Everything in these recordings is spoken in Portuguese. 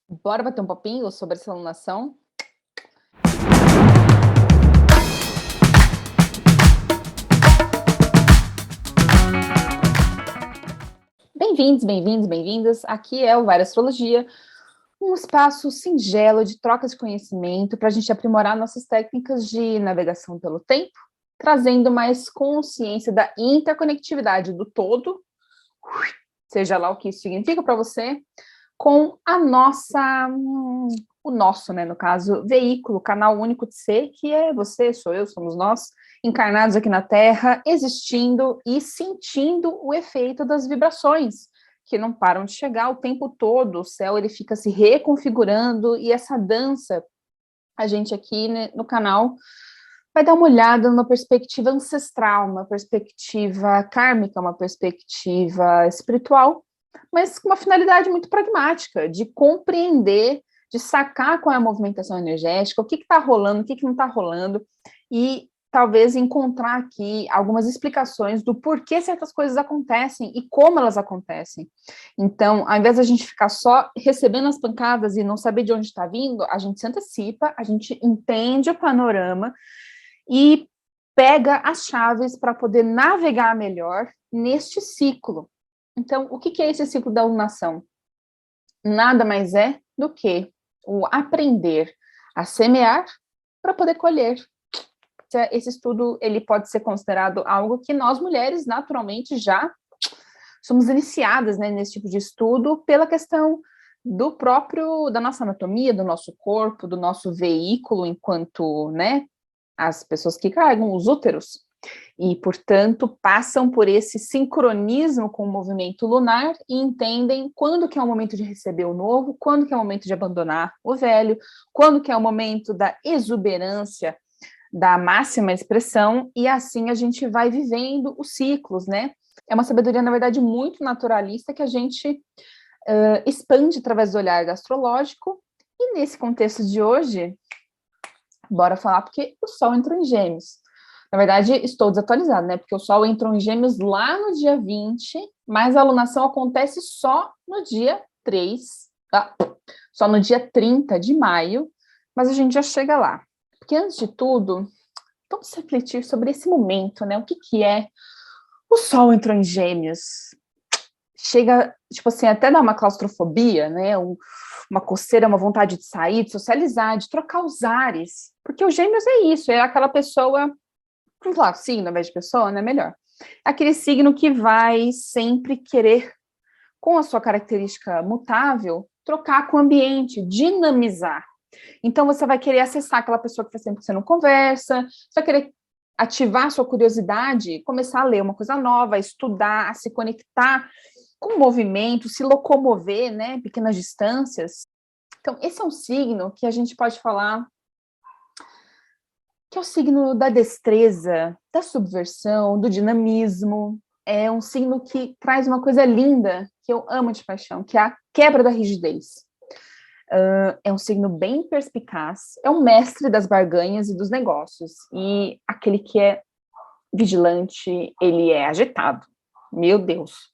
Bora bater um papinho sobre essa alunação? Bem-vindos, bem-vindos, bem-vindas. Aqui é o Vai Astrologia, um espaço singelo de troca de conhecimento para a gente aprimorar nossas técnicas de navegação pelo tempo, trazendo mais consciência da interconectividade do todo, seja lá o que isso significa para você, com a nossa, o nosso, né, no caso, veículo, canal único de ser, que é você, sou eu, somos nós, encarnados aqui na Terra, existindo e sentindo o efeito das vibrações, que não param de chegar o tempo todo, o céu ele fica se reconfigurando, e essa dança, a gente aqui, né, no canal, vai dar uma olhada numa perspectiva ancestral, uma perspectiva kármica, uma perspectiva espiritual, mas com uma finalidade muito pragmática, de compreender, de sacar qual é a movimentação energética, o que está rolando, o que não está rolando, e talvez encontrar aqui algumas explicações do porquê certas coisas acontecem e como elas acontecem. Então, ao invés da gente ficar só recebendo as pancadas e não saber de onde está vindo, a gente se antecipa, a gente entende o panorama e pega as chaves para poder navegar melhor neste ciclo. Então, o que é esse ciclo da alunação? Nada mais é do que o aprender a semear para poder colher. Esse estudo ele pode ser considerado algo que nós mulheres naturalmente já somos iniciadas, né, nesse tipo de estudo pela questão da nossa anatomia, do nosso corpo, do nosso veículo enquanto, né, as pessoas que carregam os úteros, e, portanto, passam por esse sincronismo com o movimento lunar e entendem quando que é o momento de receber o novo, quando que é o momento de abandonar o velho, quando que é o momento da exuberância, da máxima expressão, e assim a gente vai vivendo os ciclos, né? É uma sabedoria, na verdade, muito naturalista que a gente expande através do olhar astrológico, e nesse contexto de hoje, bora falar porque o Sol entrou em Gêmeos. Na verdade, estou desatualizada, né? Porque o Sol entrou em Gêmeos lá no dia 20, mas a alunação acontece só no dia 3, tá? Só no dia 30 de maio, mas a gente já chega lá. Porque, antes de tudo, vamos refletir sobre esse momento, né? O que é o Sol entrou em Gêmeos? Chega, tipo assim, até dá uma claustrofobia, né? Uma coceira, uma vontade de sair, de socializar, de trocar os ares. Porque o Gêmeos é isso, é aquela pessoa, vamos falar signo ao invés de pessoa, né? Melhor. É aquele signo que vai sempre querer, com a sua característica mutável, trocar com o ambiente, dinamizar. Então, você vai querer acessar aquela pessoa que faz tempo que você não conversa, você vai querer ativar a sua curiosidade, começar a ler uma coisa nova, a estudar, a se conectar com o movimento, se locomover, né, pequenas distâncias. Então, esse é um signo que a gente pode falar que é o signo da destreza, da subversão, do dinamismo. É um signo que traz uma coisa linda, que eu amo de paixão, que é a quebra da rigidez. É um signo bem perspicaz, é um mestre das barganhas e dos negócios, e aquele que é vigilante, ele é agitado. Meu Deus!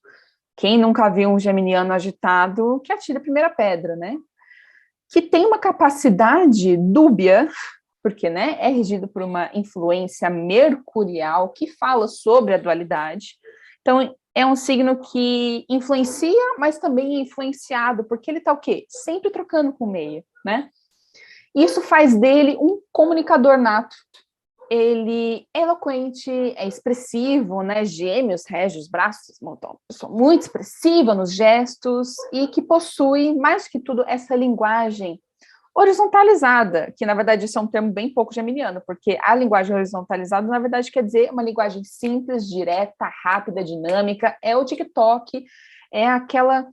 Quem nunca viu um geminiano agitado, que atira a primeira pedra, né? Que tem uma capacidade dúbia, porque, né, é regido por uma influência mercurial que fala sobre a dualidade. Então, é um signo que influencia, mas também é influenciado, porque ele está o quê? Sempre trocando com o meio, né? Isso faz dele um comunicador nato. Ele é eloquente, é expressivo, né? Gêmeos, rege os braços, uma pessoa muito expressiva nos gestos e que possui, mais que tudo, essa linguagem horizontalizada, que na verdade isso é um termo bem pouco geminiano, porque a linguagem horizontalizada, na verdade, quer dizer uma linguagem simples, direta, rápida, dinâmica, é o TikTok, é aquela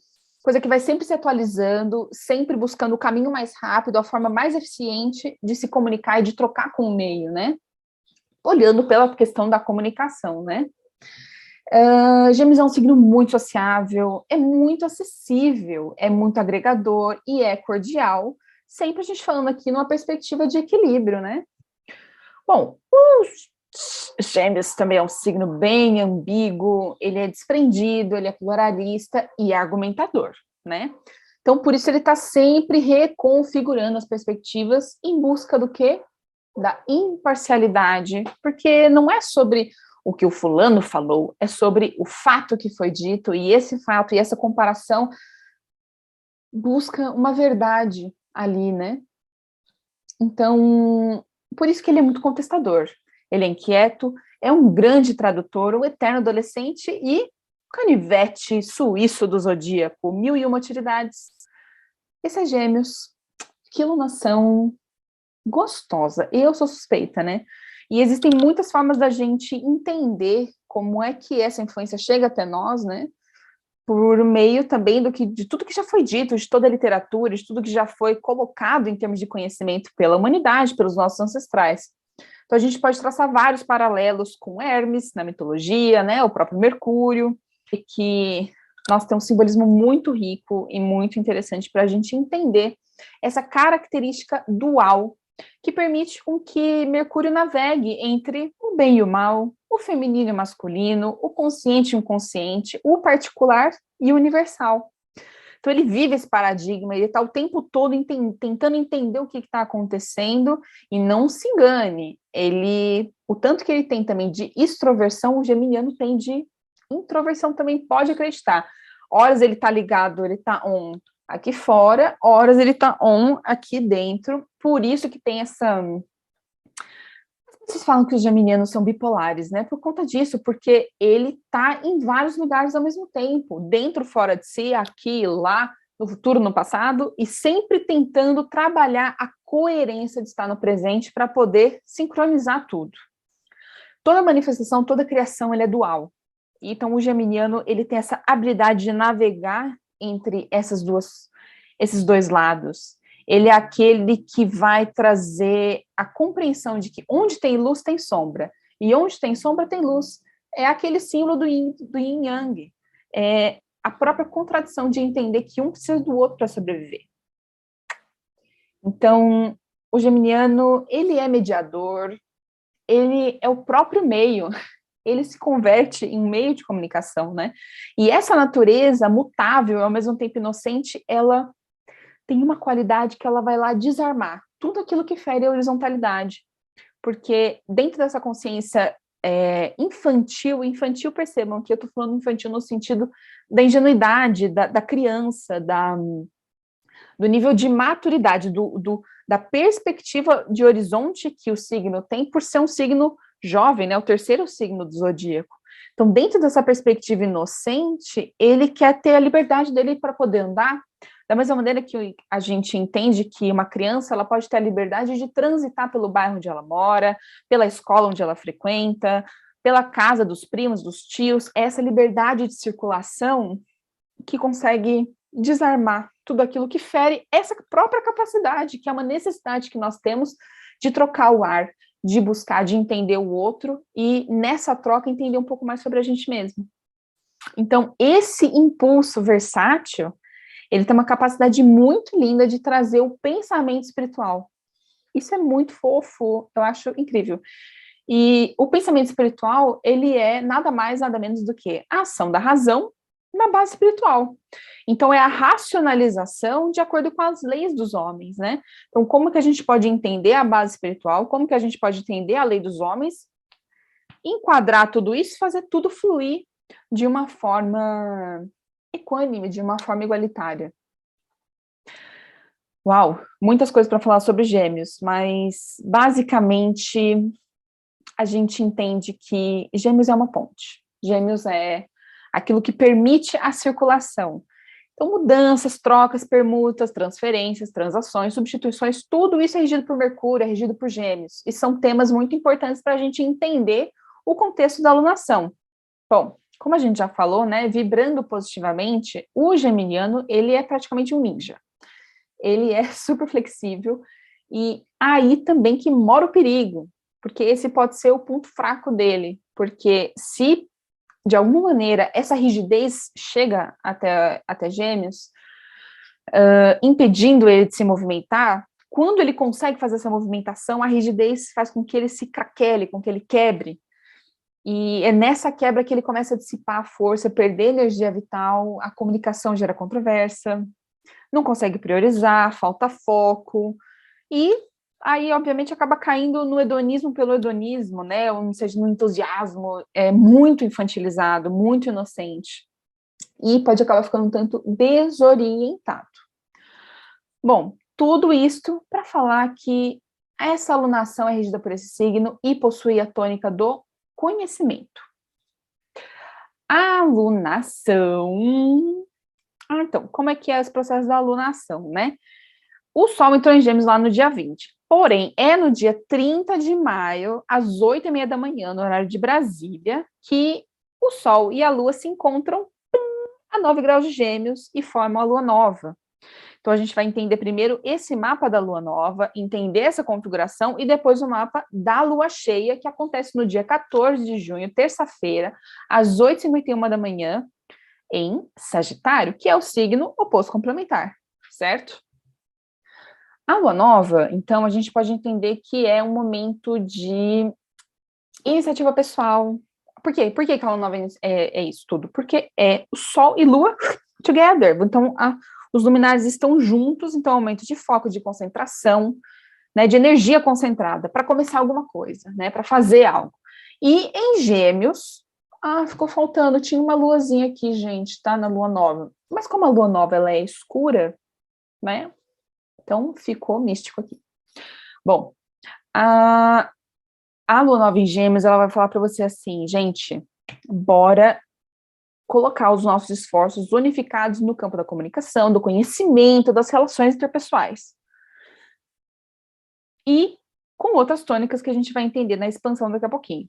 coisa que vai sempre se atualizando, sempre buscando o caminho mais rápido, a forma mais eficiente de se comunicar e de trocar com o meio, né? Olhando pela questão da comunicação, né? Gêmeos é um signo muito sociável, é muito acessível, é muito agregador e é cordial, sempre a gente falando aqui numa perspectiva de equilíbrio, né? Bom, os Gêmeos também é um signo bem ambíguo, ele é desprendido, ele é pluralista e é argumentador, né? Então, Então, por isso ele está sempre reconfigurando as perspectivas em busca do quê? Da imparcialidade, porque não é sobre o que o fulano falou, é sobre o fato que foi dito, e esse fato e essa comparação busca uma verdade ali, né? Então, por isso que ele é muito contestador. Ele é inquieto, é um grande tradutor, um eterno adolescente e canivete suíço do zodíaco, 1001 utilidades. Esse é Gêmeos, que iluminação gostosa. Eu sou suspeita, né? E existem muitas formas da gente entender como é que essa influência chega até nós, né? Por meio também de tudo que já foi dito, de toda a literatura, de tudo que já foi colocado em termos de conhecimento pela humanidade, pelos nossos ancestrais. Então, a gente pode traçar vários paralelos com Hermes, na mitologia, né, o próprio Mercúrio, e que nós temos um simbolismo muito rico e muito interessante para a gente entender essa característica dual que permite com que Mercúrio navegue entre o bem e o mal, o feminino e o masculino, o consciente e o inconsciente, o particular e o universal. Então ele vive esse paradigma, ele está o tempo todo tentando entender o que está acontecendo, e não se engane, o tanto que ele tem também de extroversão, o geminiano tem de introversão também, pode acreditar. Horas ele está ligado, ele está on aqui fora, horas ele está on aqui dentro, por isso que tem essa... Vocês falam que os geminianos são bipolares, né? Por conta disso, porque ele está em vários lugares ao mesmo tempo, dentro, fora de si, aqui, lá, no futuro, no passado, e sempre tentando trabalhar a coerência de estar no presente para poder sincronizar tudo. Toda manifestação, toda criação, ele é dual. Então, o geminiano, ele tem essa habilidade de navegar entre esses dois lados. Ele é aquele que vai trazer a compreensão de que onde tem luz tem sombra, e onde tem sombra tem luz. É aquele símbolo do yin yang. É a própria contradição de entender que um precisa do outro para sobreviver. Então, o geminiano, ele é mediador, ele é o próprio meio, ele se converte em meio de comunicação, né? E essa natureza mutável, ao mesmo tempo inocente, ela tem uma qualidade que ela vai lá desarmar tudo aquilo que fere a horizontalidade, porque dentro dessa consciência infantil, percebam que eu estou falando infantil no sentido da ingenuidade, da criança, do nível de maturidade, da perspectiva de horizonte que o signo tem, por ser um signo jovem, né, o terceiro signo do zodíaco. Então, dentro dessa perspectiva inocente, ele quer ter a liberdade dele para poder andar, da mesma maneira que a gente entende que uma criança ela pode ter a liberdade de transitar pelo bairro onde ela mora, pela escola onde ela frequenta, pela casa dos primos, dos tios, essa liberdade de circulação que consegue desarmar tudo aquilo que fere essa própria capacidade, que é uma necessidade que nós temos de trocar o ar, de buscar, de entender o outro, e nessa troca entender um pouco mais sobre a gente mesmo. Então, esse impulso versátil, ele tem uma capacidade muito linda de trazer o pensamento espiritual. Isso é muito fofo, eu acho incrível. E o pensamento espiritual, ele é nada mais, nada menos do que a ação da razão na base espiritual. Então, é a racionalização de acordo com as leis dos homens, né? Então, como que a gente pode entender a base espiritual, como que a gente pode entender a lei dos homens, enquadrar tudo isso, fazer tudo fluir de uma forma equânime, de uma forma igualitária. Uau, muitas coisas para falar sobre Gêmeos, mas, basicamente, a gente entende que Gêmeos é uma ponte. Gêmeos é aquilo que permite a circulação. Então, mudanças, trocas, permutas, transferências, transações, substituições, tudo isso é regido por Mercúrio, é regido por Gêmeos. E são temas muito importantes para a gente entender o contexto da alunação. Bom, como a gente já falou, né, vibrando positivamente, o geminiano, ele é praticamente um ninja. Ele é super flexível, e aí também que mora o perigo, porque esse pode ser o ponto fraco dele, porque se de alguma maneira essa rigidez chega até Gêmeos, impedindo ele de se movimentar, quando ele consegue fazer essa movimentação, a rigidez faz com que ele se craquele, com que ele quebre, e é nessa quebra que ele começa a dissipar a força, perder energia vital, a comunicação gera controvérsia, não consegue priorizar, falta foco, e aí, obviamente, acaba caindo no hedonismo pelo hedonismo, né? Ou seja, no entusiasmo muito infantilizado, muito inocente, e pode acabar ficando um tanto desorientado. Bom, tudo isto para falar que essa alunação é regida por esse signo e possui a tônica do conhecimento. A alunação... então, como é que é esse processo da alunação, né? O Sol entrou em Gêmeos lá no dia 20. Porém, é no dia 30 de maio, às 8h30 da manhã, no horário de Brasília, que o Sol e a Lua se encontram a 9 graus de Gêmeos e formam a Lua Nova. Então, a gente vai entender primeiro esse mapa da Lua Nova, entender essa configuração, e depois o mapa da Lua Cheia, que acontece no dia 14 de junho, terça-feira, às 8h51 da manhã, em Sagitário, que é o signo oposto complementar, certo? A Lua Nova, então, a gente pode entender que é um momento de iniciativa pessoal. Por quê? Por que a Lua Nova é isso tudo? Porque é o Sol e Lua together. Então, os luminares estão juntos, então aumento de foco, de concentração, né, de energia concentrada para começar alguma coisa, né, para fazer algo. E em Gêmeos, ficou faltando, tinha uma luazinha aqui, gente, tá, na Lua Nova. Mas como a Lua Nova, ela é escura, né, então ficou místico aqui. Bom, a Lua Nova em Gêmeos, ela vai falar para você assim, gente, bora colocar os nossos esforços unificados no campo da comunicação, do conhecimento, das relações interpessoais. E com outras tônicas que a gente vai entender na expansão daqui a pouquinho.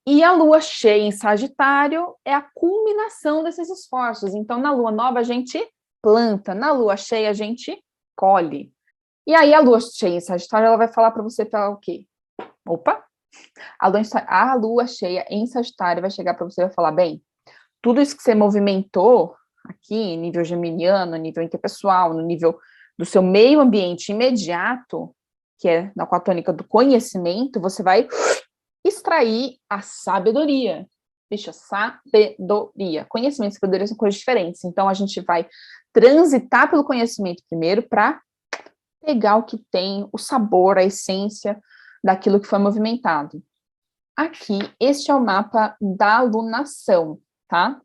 E a Lua cheia em Sagitário é a culminação desses esforços. Então, na Lua Nova, a gente planta, na Lua cheia, a gente colhe. E aí, a Lua cheia em Sagitário, ela vai falar para você para o quê? Opa! A Lua cheia em Sagitário vai chegar para você e vai falar, bem, tudo isso que você movimentou aqui, nível geminiano, nível interpessoal, no nível do seu meio ambiente imediato, que é na tônica do conhecimento, você vai extrair a sabedoria. Deixa, sabedoria. Conhecimento e sabedoria são coisas diferentes. Então, a gente vai transitar pelo conhecimento primeiro para pegar o que tem, o sabor, a essência daquilo que foi movimentado. Aqui, este é o mapa da alunação, tá?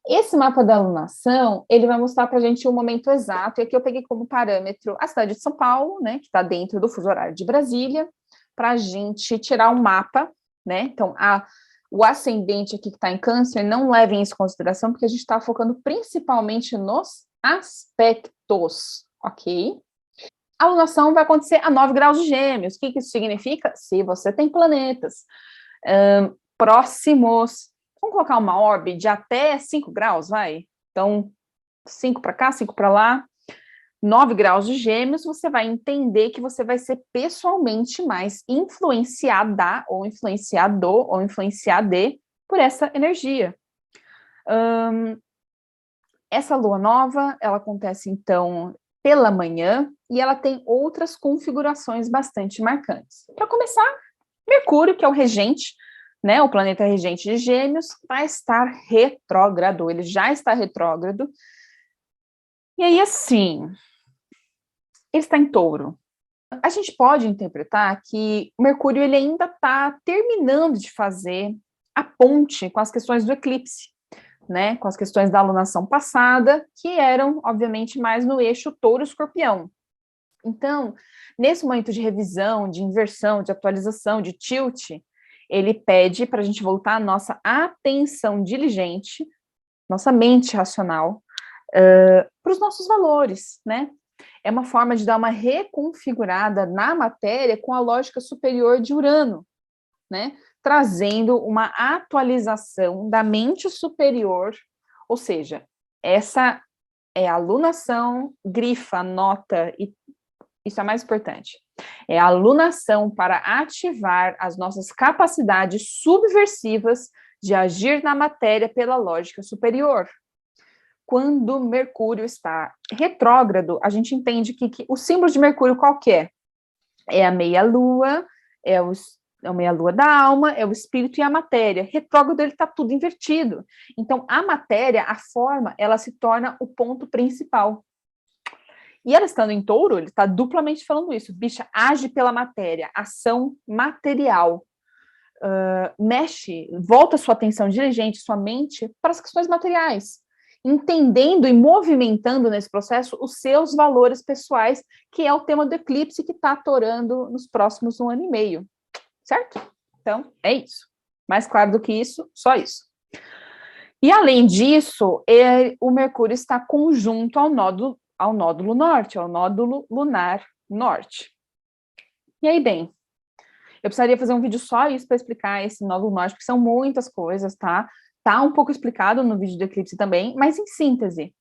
Esse mapa da alunação, ele vai mostrar para a gente o momento exato, e aqui eu peguei como parâmetro a cidade de São Paulo, né, que está dentro do fuso horário de Brasília, para a gente tirar um mapa, né, então o ascendente aqui que está em Câncer, não levem isso em consideração, porque a gente está focando principalmente nos aspectos, ok? A alunação vai acontecer a 9 graus de Gêmeos. O que isso significa? Se você tem planetas próximos, vamos colocar uma orbe de até 5 graus, vai? Então, 5 para cá, 5 para lá, 9 graus de Gêmeos, você vai entender que você vai ser pessoalmente mais influenciada, ou influenciador, ou influenciade por essa energia. Essa lua nova, ela acontece, então, pela manhã, e ela tem outras configurações bastante marcantes. Para começar, Mercúrio, que é o regente, né, o planeta regente de Gêmeos, vai estar retrógrado, ele já está retrógrado. E aí, assim, ele está em Touro. A gente pode interpretar que Mercúrio ele ainda está terminando de fazer a ponte com as questões do eclipse, né, com as questões da alunação passada, que eram, obviamente, mais no eixo Touro-Escorpião. Então, nesse momento de revisão, de inversão, de atualização, de tilt, ele pede para a gente voltar a nossa atenção diligente, nossa mente racional, para os nossos valores, né? É uma forma de dar uma reconfigurada na matéria com a lógica superior de Urano, né? Trazendo uma atualização da mente superior, ou seja, essa é a alunação, grifa, nota, e isso é mais importante, é a alunação para ativar as nossas capacidades subversivas de agir na matéria pela lógica superior. Quando Mercúrio está retrógrado, a gente entende que o símbolo de Mercúrio qual que é? É a meia-lua, é é a meia-lua da alma, é o espírito e a matéria. Retrógrado, ele está tudo invertido. Então, a matéria, a forma, ela se torna o ponto principal. E ela estando em touro, ele está duplamente falando isso. Bicha, age pela matéria, ação material. Mexe, volta sua atenção dirigente, sua mente para as questões materiais, entendendo e movimentando nesse processo os seus valores pessoais, que é o tema do eclipse que está atorando nos próximos 1 ano e meio, certo? Então, é isso. Mais claro do que isso, só isso. E, além disso, o Mercúrio está conjunto ao nódulo norte, ao nódulo lunar norte. E aí, bem, eu precisaria fazer um vídeo só isso para explicar esse nódulo norte, porque são muitas coisas, tá? Tá um pouco explicado no vídeo do eclipse também, mas em síntese.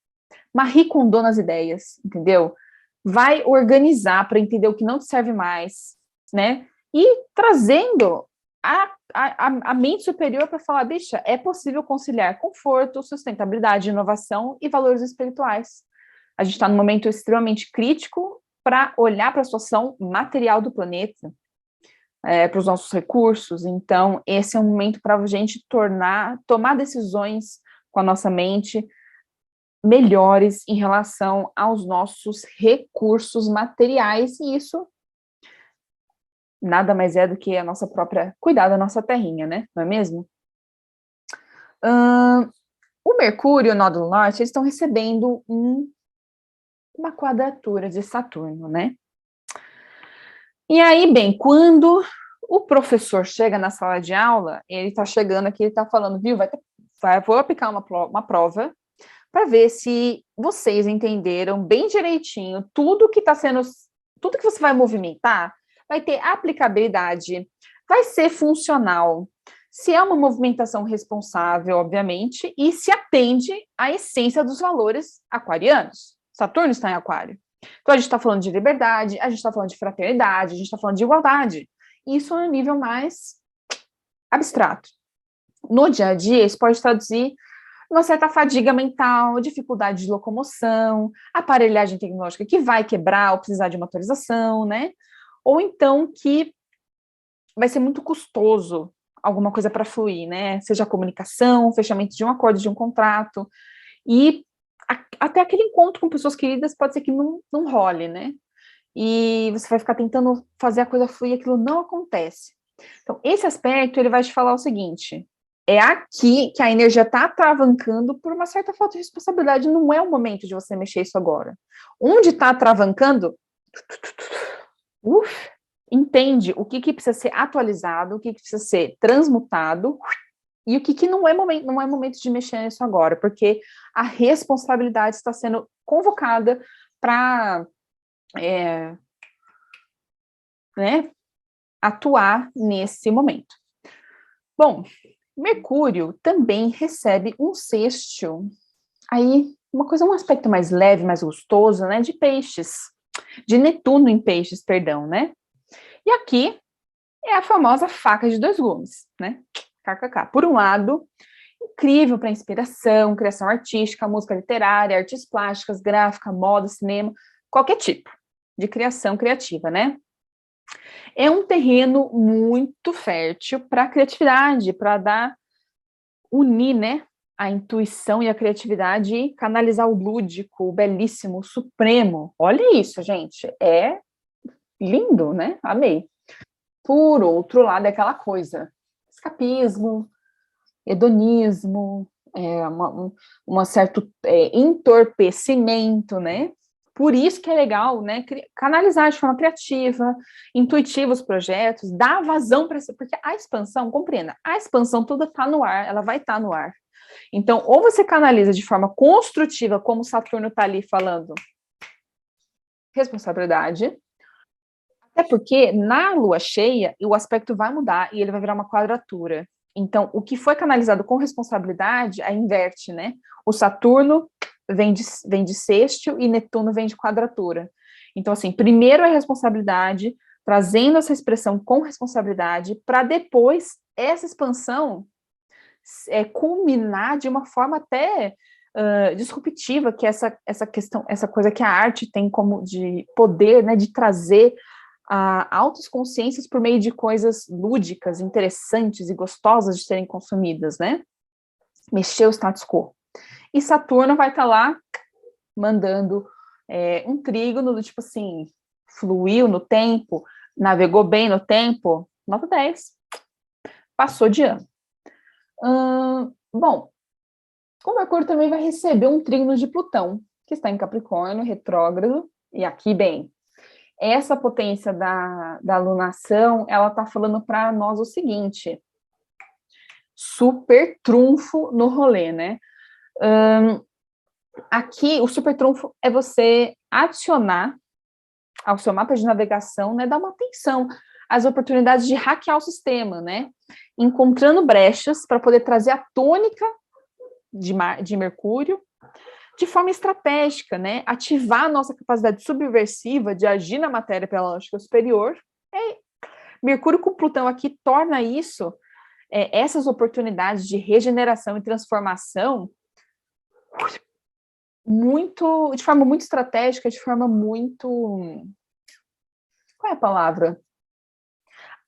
Marie Kondo nas ideias, entendeu? Vai organizar para entender o que não te serve mais, né? E trazendo a mente superior para falar, bicha, é possível conciliar conforto, sustentabilidade, inovação e valores espirituais. A gente está num momento extremamente crítico para olhar para a situação material do planeta, para os nossos recursos. Então, esse é um momento para a gente tomar decisões com a nossa mente melhores em relação aos nossos recursos materiais, e isso nada mais é do que a nossa própria, cuidar da nossa terrinha, né? Não é mesmo? O Mercúrio e o Nódulo Norte, eles estão recebendo uma quadratura de Saturno, né? E aí, bem, quando o professor chega na sala de aula, ele está chegando aqui, ele está falando, viu, vou aplicar uma prova para ver se vocês entenderam bem direitinho tudo que você vai movimentar, vai ter aplicabilidade, vai ser funcional, se é uma movimentação responsável, obviamente, e se atende à essência dos valores aquarianos. Saturno está em Aquário. Então, a gente está falando de liberdade, a gente está falando de fraternidade, a gente está falando de igualdade. Isso é um nível mais abstrato. No dia a dia, isso pode traduzir uma certa fadiga mental, dificuldade de locomoção, aparelhagem tecnológica que vai quebrar ou precisar de uma atualização, né? Ou então que vai ser muito custoso alguma coisa para fluir, né? Seja a comunicação, fechamento de um acordo, de um contrato, e até aquele encontro com pessoas queridas pode ser que não role, né? E você vai ficar tentando fazer a coisa fluir e aquilo não acontece. Então, esse aspecto, ele vai te falar o seguinte, é aqui que a energia está travancando por uma certa falta de responsabilidade, não é o momento de você mexer isso agora. Onde está travancando, entende o que precisa ser atualizado, o que precisa ser transmutado, e o que não é momento de mexer nisso agora, porque a responsabilidade está sendo convocada para atuar nesse momento. Bom, Mercúrio também recebe um sextil, aí um aspecto mais leve, mais gostoso, né, de peixes, de Netuno em peixes, perdão, né? E aqui é a famosa faca de dois gumes, né? KKK. Por um lado, incrível para inspiração, criação artística, música literária, artes plásticas, gráfica, moda, cinema, qualquer tipo de criação criativa, né? É um terreno muito fértil para a criatividade, para unir, né, a intuição e a criatividade e canalizar o lúdico, o belíssimo, o supremo. Olha isso, gente, é lindo, né? Amei. Por outro lado, é aquela coisa, escapismo, hedonismo, um certo entorpecimento, né? Por isso que é legal, né, canalizar de forma criativa, intuitiva os projetos, dar vazão para isso, porque a expansão, compreenda, a expansão toda está no ar, ela vai estar no ar. Então, ou você canaliza de forma construtiva, como Saturno está ali falando, responsabilidade, até porque na lua cheia o aspecto vai mudar e ele vai virar uma quadratura. Então, o que foi canalizado com responsabilidade, aí inverte, né? O Saturno vem de sextil e Netuno vem de quadratura. Então, assim, primeiro a responsabilidade, trazendo essa expressão com responsabilidade, para depois essa expansão culminar de uma forma até disruptiva, que é essa questão, essa coisa que a arte tem como de poder, né, de trazer a altas consciências por meio de coisas lúdicas, interessantes e gostosas de serem consumidas, né? Mexer o status quo. E Saturno vai estar lá mandando um trígono do tipo assim, fluiu no tempo, navegou bem no tempo, nota 10. Passou de ano. Bom, o Mercúrio também vai receber um trígono de Plutão, que está em Capricórnio, retrógrado, e aqui, bem, essa potência da alunação, ela está falando para nós o seguinte, super trunfo no rolê, né? Aqui, o super trunfo é você adicionar ao seu mapa de navegação, né, dar uma atenção às oportunidades de hackear o sistema, né? Encontrando brechas para poder trazer a tônica de Mercúrio de forma estratégica, né? Ativar a nossa capacidade subversiva de agir na matéria pela lógica superior. Mercúrio com Plutão aqui torna isso, essas oportunidades de regeneração e transformação de forma muito estratégica, de forma muito... Qual é a palavra?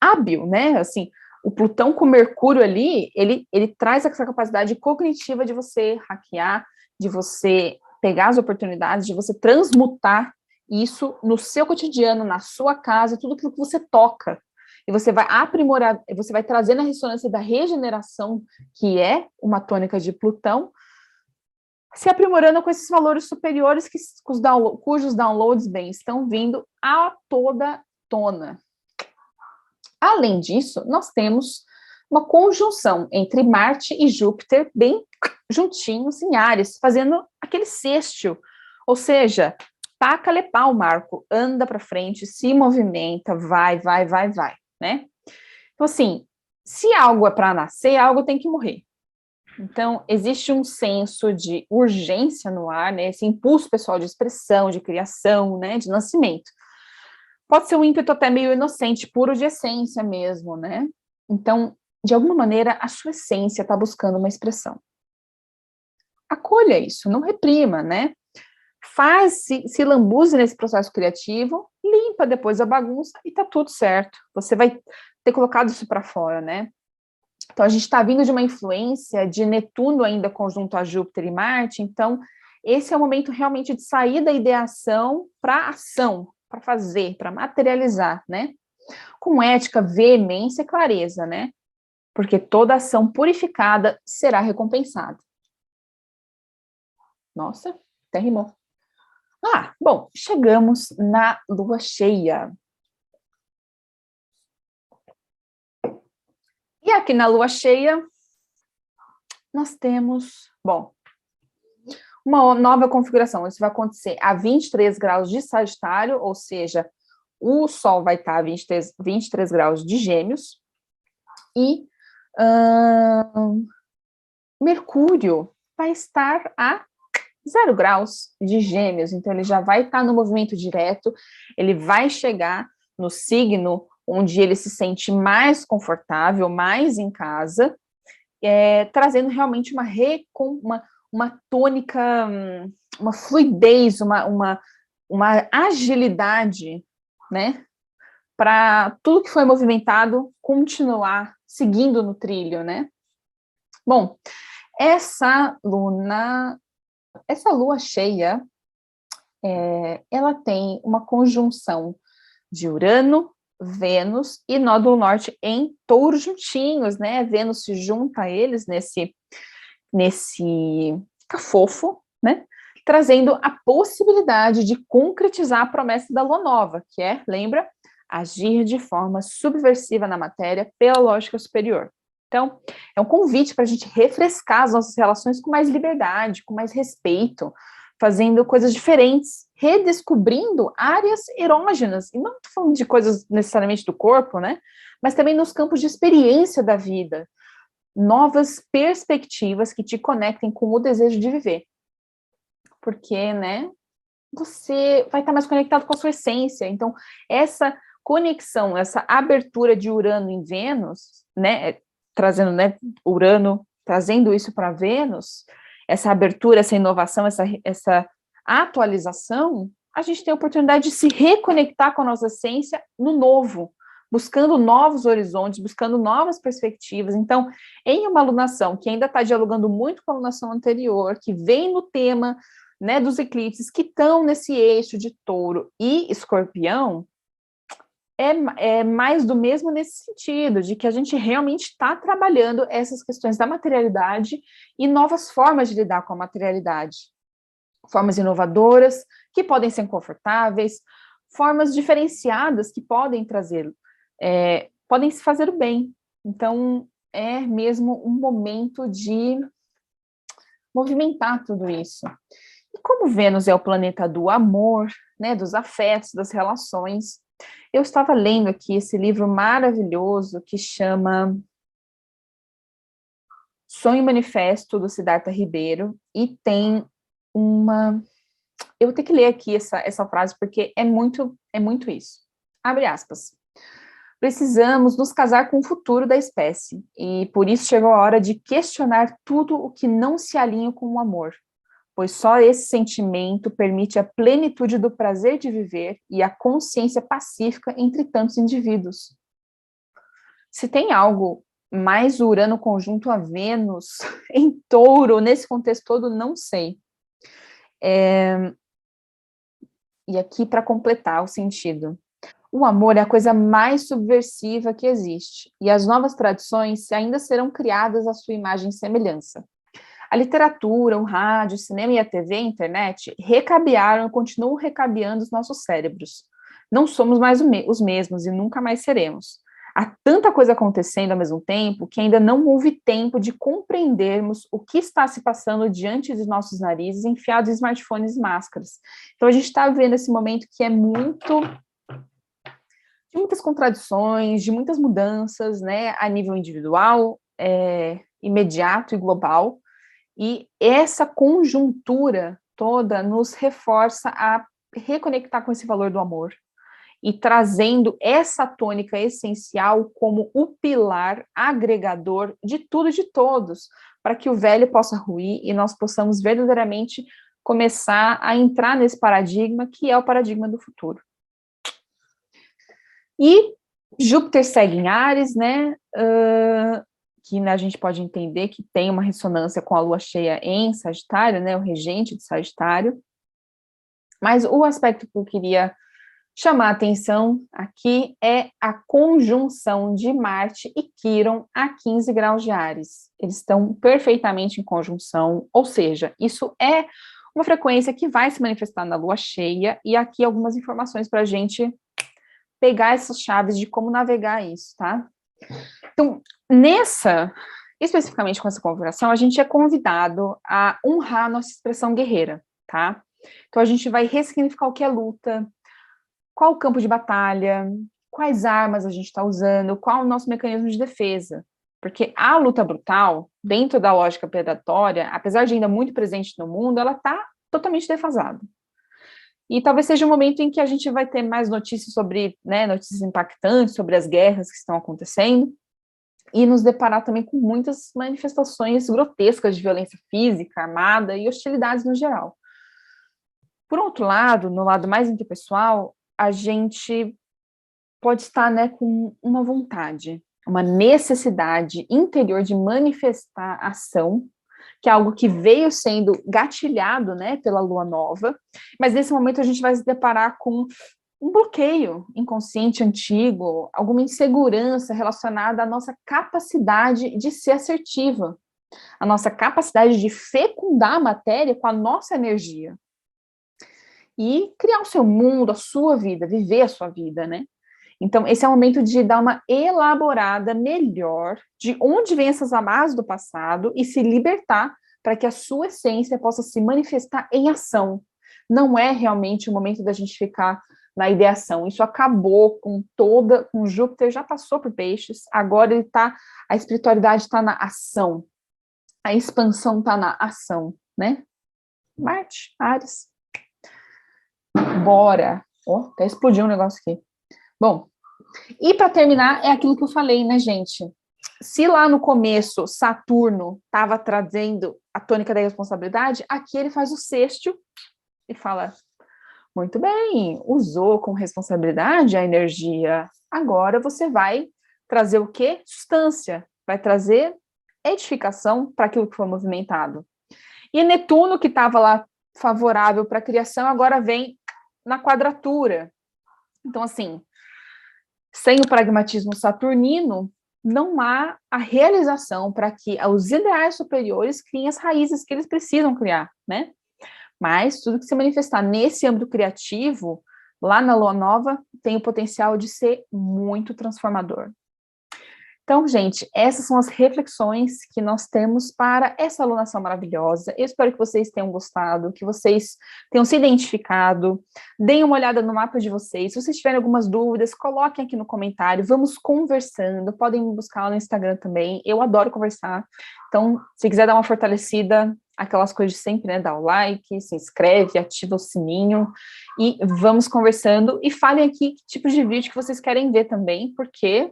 Hábil, né? Assim, o Plutão com Mercúrio ali, ele traz essa capacidade cognitiva de você hackear, de você pegar as oportunidades, de você transmutar isso no seu cotidiano, na sua casa, tudo aquilo que você toca. E você vai aprimorar, você vai trazer na ressonância da regeneração, que é uma tônica de Plutão, se aprimorando com esses valores superiores cujos downloads, bem, estão vindo a toda tona. Além disso, nós temos uma conjunção entre Marte e Júpiter bem juntinhos em Áries, fazendo aquele sextil, ou seja, taca-lhe pau, Marco, anda para frente, se movimenta, vai, né? Então, assim, se algo é para nascer, algo tem que morrer. Então, existe um senso de urgência no ar, né? Esse impulso pessoal de expressão, de criação, né? De nascimento. Pode ser um ímpeto até meio inocente, puro de essência mesmo, né? Então, de alguma maneira, a sua essência está buscando uma expressão. Acolha isso, não reprima, né? Se lambuze nesse processo criativo, limpa depois a bagunça e tá tudo certo. Você vai ter colocado isso para fora, né? Então, a gente está vindo de uma influência de Netuno ainda conjunto a Júpiter e Marte, então esse é o momento realmente de sair da ideação para ação, para fazer, para materializar, né? Com ética, veemência e clareza, né? Porque toda ação purificada será recompensada. Nossa, até rimou. Bom, chegamos na lua cheia. E aqui na lua cheia, nós temos, bom, uma nova configuração. Isso vai acontecer a 23 graus de Sagitário, ou seja, o Sol vai estar a 23 graus de Gêmeos, e Mercúrio vai estar a 0 graus de Gêmeos, então ele já vai estar no movimento direto, ele vai chegar no signo onde ele se sente mais confortável, mais em casa, trazendo realmente uma tônica, uma fluidez, uma agilidade, né, para tudo que foi movimentado continuar seguindo no trilho, né? Bom, essa lua cheia, ela tem uma conjunção de Urano, Vênus e nódulo norte em Touro juntinhos, né? Vênus se junta a eles nesse cafofo, né? Trazendo a possibilidade de concretizar a promessa da lua nova, que é, lembra, agir de forma subversiva na matéria pela lógica superior. Então, é um convite para a gente refrescar as nossas relações com mais liberdade, com mais respeito, fazendo coisas diferentes, redescobrindo áreas erógenas, e não estou falando de coisas necessariamente do corpo, né? Mas também nos campos de experiência da vida, novas perspectivas que te conectem com o desejo de viver. Porque, né, você vai estar mais conectado com a sua essência. Então, essa conexão, essa abertura de Urano em Vênus, né, trazendo, né, Urano, trazendo isso para Vênus, essa abertura, essa inovação, essa atualização, a gente tem a oportunidade de se reconectar com a nossa essência no novo, buscando novos horizontes, buscando novas perspectivas. Então, em uma alunação que ainda está dialogando muito com a alunação anterior, que vem no tema, né, dos eclipses, que estão nesse eixo de Touro e Escorpião, é mais do mesmo nesse sentido, de que a gente realmente está trabalhando essas questões da materialidade e novas formas de lidar com a materialidade. Formas inovadoras, que podem ser confortáveis, formas diferenciadas que podem trazer, podem se fazer o bem. Então, é mesmo um momento de movimentar tudo isso. E como Vênus é o planeta do amor, né, dos afetos, das relações, eu estava lendo aqui esse livro maravilhoso que chama Sonho Manifesto, do Siddhartha Ribeiro, e tem uma... Eu vou ter que ler aqui essa frase, porque é muito isso. Abre aspas. Precisamos nos casar com o futuro da espécie, e por isso chegou a hora de questionar tudo o que não se alinha com o amor, pois só esse sentimento permite a plenitude do prazer de viver e a consciência pacífica entre tantos indivíduos. Se tem algo mais Urano conjunto a Vênus em Touro, nesse contexto todo, não sei. E aqui, para completar o sentido, o amor é a coisa mais subversiva que existe, e as novas tradições ainda serão criadas à sua imagem e semelhança. A literatura, o rádio, o cinema e a TV, a internet, recabearam e continuam recabeando os nossos cérebros. Não somos mais os mesmos e nunca mais seremos. Há tanta coisa acontecendo ao mesmo tempo que ainda não houve tempo de compreendermos o que está se passando diante dos nossos narizes enfiados em smartphones e máscaras. Então a gente está vendo esse momento que é muito... de muitas contradições, de muitas mudanças, né, a nível individual, imediato e global, e essa conjuntura toda nos reforça a reconectar com esse valor do amor, e trazendo essa tônica essencial como o pilar agregador de tudo e de todos, para que o velho possa ruir e nós possamos verdadeiramente começar a entrar nesse paradigma, que é o paradigma do futuro. E Júpiter segue em Áries, né, que, né, a gente pode entender que tem uma ressonância com a lua cheia em Sagitário, né, o regente de Sagitário. Mas o aspecto que eu queria chamar a atenção aqui é a conjunção de Marte e Quíron a 15 graus de Áries. Eles estão perfeitamente em conjunção, ou seja, isso é uma frequência que vai se manifestar na lua cheia, e aqui algumas informações para a gente pegar essas chaves de como navegar isso, tá? Então, especificamente com essa configuração, a gente é convidado a honrar a nossa expressão guerreira, tá? Então, a gente vai ressignificar o que é luta, qual o campo de batalha, quais armas a gente está usando, qual o nosso mecanismo de defesa. Porque a luta brutal, dentro da lógica predatória, apesar de ainda muito presente no mundo, ela está totalmente defasada. E talvez seja um momento em que a gente vai ter mais notícias sobre, né, notícias impactantes sobre as guerras que estão acontecendo, e nos deparar também com muitas manifestações grotescas de violência física, armada e hostilidades no geral. Por outro lado, no lado mais interpessoal, a gente pode estar, né, com uma vontade, uma necessidade interior de manifestar ação, que é algo que veio sendo gatilhado, né, pela lua nova, mas nesse momento a gente vai se deparar com um bloqueio inconsciente antigo, alguma insegurança relacionada à nossa capacidade de ser assertiva, a nossa capacidade de fecundar a matéria com a nossa energia e criar o seu mundo, a sua vida, viver a sua vida, né? Então, esse é o momento de dar uma elaborada melhor de onde vem essas amarras do passado e se libertar para que a sua essência possa se manifestar em ação. Não é realmente o momento da gente ficar na ideação. Isso acabou com Júpiter, já passou por Peixes, agora a espiritualidade está na ação. A expansão está na ação, né? Marte, Áries. Bora. Até explodiu um negócio aqui. Bom, e para terminar, é aquilo que eu falei, né, gente? Se lá no começo Saturno estava trazendo a tônica da responsabilidade, aqui ele faz o sextil e fala: Muito bem, usou com responsabilidade a energia. Agora você vai trazer o quê? Substância, vai trazer edificação para aquilo que foi movimentado. E Netuno, que estava lá favorável para a criação, agora vem na quadratura. Então, assim, sem o pragmatismo saturnino, não há a realização para que os ideais superiores criem as raízes que eles precisam criar, né? Mas tudo que se manifestar nesse âmbito criativo, lá na Lua Nova, tem o potencial de ser muito transformador. Então, gente, essas são as reflexões que nós temos para essa alunação maravilhosa. Eu espero que vocês tenham gostado, que vocês tenham se identificado. Deem uma olhada no mapa de vocês. Se vocês tiverem algumas dúvidas, coloquem aqui no comentário. Vamos conversando. Podem me buscar lá no Instagram também. Eu adoro conversar. Então, se quiser dar uma fortalecida, aquelas coisas de sempre, né? Dá o like, se inscreve, ativa o sininho e vamos conversando. E falem aqui que tipo de vídeo que vocês querem ver também, porque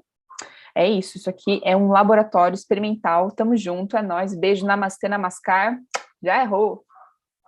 é isso aqui é um laboratório experimental. Tamo junto, é nóis. Beijo, namastê, namaskar. Já errou.